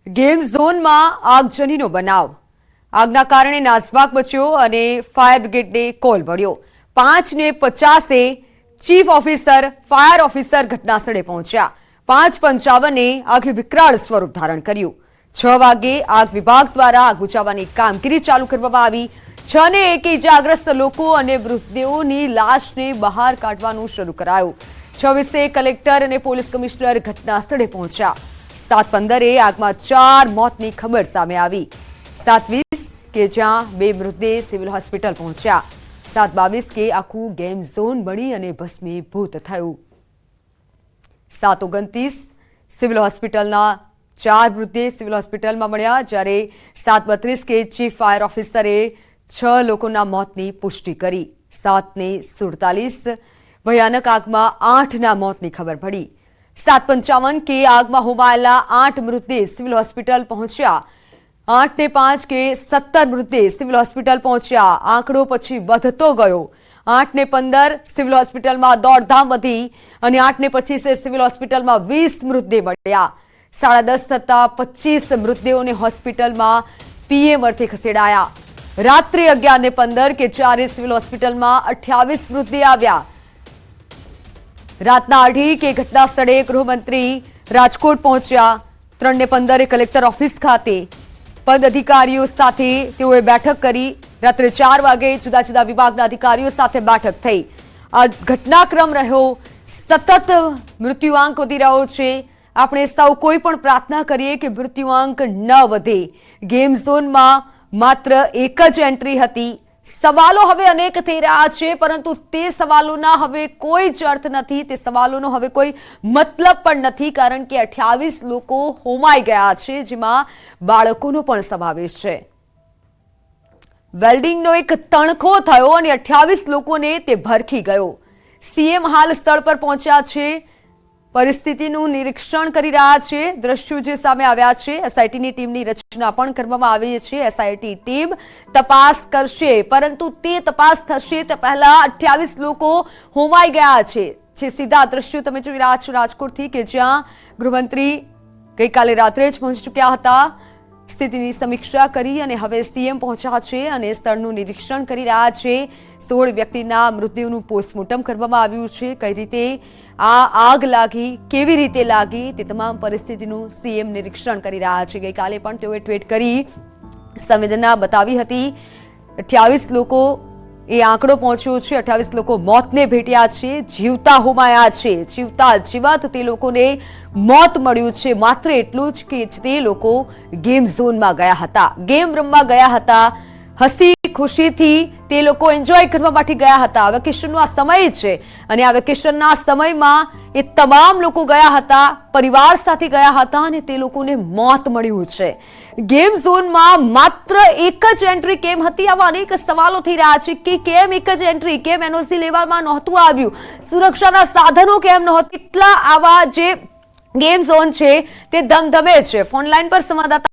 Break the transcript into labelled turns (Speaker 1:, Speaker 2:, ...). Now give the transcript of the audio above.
Speaker 1: Game ઝોનમાં આગજનીનો બનાવ. આગના કારણે નાસભાગ મચ્યો અને ફાયર બ્રિગેડને કોલ મળ્યો. 5:50 ચીફ ઓફિસર ફાયર ઓફિસર ઘટનાસ્થળે પહોંચ્યા. 5:55 આગે વિકરાળ સ્વરૂપ ધારણ કર્યું. 6 વાગે આગ વિભાગ દ્વારા આગ બુઝાવવાની કામગીરી ચાલુ કરવામાં આવી. 6:01 ઇજાગ્રસ્ત લોકો અને મૃતદેહોની લાશને બહાર કાઢવાનું શરૂ કરાયું. 26 કલેક્ટર અને પોલીસ કમિશનર ઘટનાસ્થળે પહોંચ્યા. 7:15 આગમાં 4 મોતની ખબર સામે આવી. 7:20 કે જ્યાં 2 મૃતદેહ સિવિલ હોસ્પિટલ પહોંચ્યા. 7:22 કે આખું ગેમ ઝોન બની અને ભસ્મીભૂત થયું. 7:29 સિવિલ હોસ્પિટલના 4 મૃતદેહ સિવિલ હોસ્પિટલમાં મળ્યા, જ્યારે 7:32 કે ચીફ ફાયર ઓફિસરે 6 લોકોના મોતની પુષ્ટિ કરી. 7:47 ભયાનક આગમાં 8ના મોતની ખબર પડી. 7:55 કે આગમાં હોમાયેલા 8 મૃતદેહ સિવિલ હોસ્પિટલ પહોંચ્યા. 8:05 કે 17 મૃતદેહ સિવિલ હોસ્પિટલ પહોંચ્યા. આંકડો પછી વધતો ગયો. 8:15 સિવિલ હોસ્પિટલમાં દોડધામ વધી અને 8:25 સિવિલ હોસ્પિટલમાં 20 મૃતદેહ મળ્યા. 10:30 થતા 25 મૃતદેહોને હોસ્પિટલમાં પીએમ અર્થે ખસેડાયા. રાત્રે 11:15 કે જ્યારે સિવિલ હોસ્પિટલમાં 28 મૃતદેહ આવ્યા. રાતના 2:30 કે ઘટના સ્થળે ગૃહમંત્રી રાજકોટ પહોંચ્યા. 3:15 કલેક્ટર ઓફિસ ખાતે પદ અધિકારીઓ સાથે તેઓએ બેઠક કરી. રાત્રે 4 વાગે જુદા જુદા વિભાગના અધિકારીઓ સાથે બેઠક થઈ. આ ઘટનાક્રમ રહ્યો. સતત મૃત્યુઆંક વધી રહ્યો છે. આપણે સૌ કોઈ પણ પ્રાર્થના કરીએ કે મૃત્યુઆંક ન વધે. ગેમ ઝોનમાં માત્ર એક જ એન્ટ્રી હતી. સવાલો હવે અનેક થઈ રહ્યા છે, પરંતુ તે સવાલોના હવે કોઈ જ અર્થ નથી. તે સવાલોનો હવે કોઈ મતલબ પણ નથી, કારણ કે 28 લોકો હોમાઈ ગયા છે, જેમાં બાળકોનો પણ સમાવેશ છે. વેલ્ડિંગનો એક તણખો થયો અને 28 લોકોને તે ભરખી ગયો. સીએમ હાલ સ્થળ પર પહોંચ્યા છે, પરિસ્થિતિનું નિરીક્ષણ કરી રહ્યા છે. દ્રશ્યો જે સામે આવ્યા છે, એસઆઈટીની ટીમની રચના પણ કરવામાં આવી છે. એસઆઈટી ટીમ તપાસ કરશે, પરંતુ તે તપાસ થશે તે પહેલા 28 લોકો હોમાઈ ગયા છે. જે સીધા દ્રશ્યો તમે જોઈ રહ્યા છો રાજકોટથી, કે જ્યાં ગૃહમંત્રી ગઈકાલે રાત્રે જ પહોંચી ચૂક્યા હતા. સ્થિતિની સમીક્ષા કરી અને હવે સીએમ પહોંચ્યા છે અને સ્થળનું નિરીક્ષણ કરી રહ્યા છે. 16 વ્યક્તિના મૃતદેહોનું પોસ્ટમોર્ટમ કરવામાં આવ્યું છે. કઈ રીતે આ આગ લાગી, કેવી રીતે લાગી, તે તમામ પરિસ્થિતિનું સીએમ નિરીક્ષણ કરી રહ્યા છે. ગઈકાલે પણ તેઓએ ટ્વીટ કરી સંવેદના બતાવી હતી. 28 લોકો એ આંકડો પહોંચ્યો છે. 28 લોકો મોતને ભેટ્યા છે, જીવતા હોમાયા છે. જીવતા જીવત તે લોકોને મોત મળ્યું છે. માત્ર એટલું જ કે તે લોકો ગેમ ઝોનમાં ગયા હતા, ગેમ રમવા ગયા હતા. હસી ખુશીથી તે લોકો એન્જોય કરવા માટે ગયા હતા. વેકેશનનો આ સમય છે અને આ વેકેશનના સમયમાં એ તમામ લોકો ગયા હતા, પરિવાર સાથે ગયા હતા અને તે લોકોને મોત મળ્યું છે. ગેમ ઝોનમાં માત્ર એક જ એન્ટ્રી કેમ હતી? આવા અનેક સવાલો થઈ રહ્યા છે કે કેમ એક જ એન્ટ્રી, કેમ એનઓસી લેવામાં નહોતું આવ્યું, સુરક્ષાના સાધનો કેમ નહોતા. કેટલા આવા જે ગેમ ઝોન છે તે ધમધમે છે. ફોનલાઈન પર સંવાદદાતા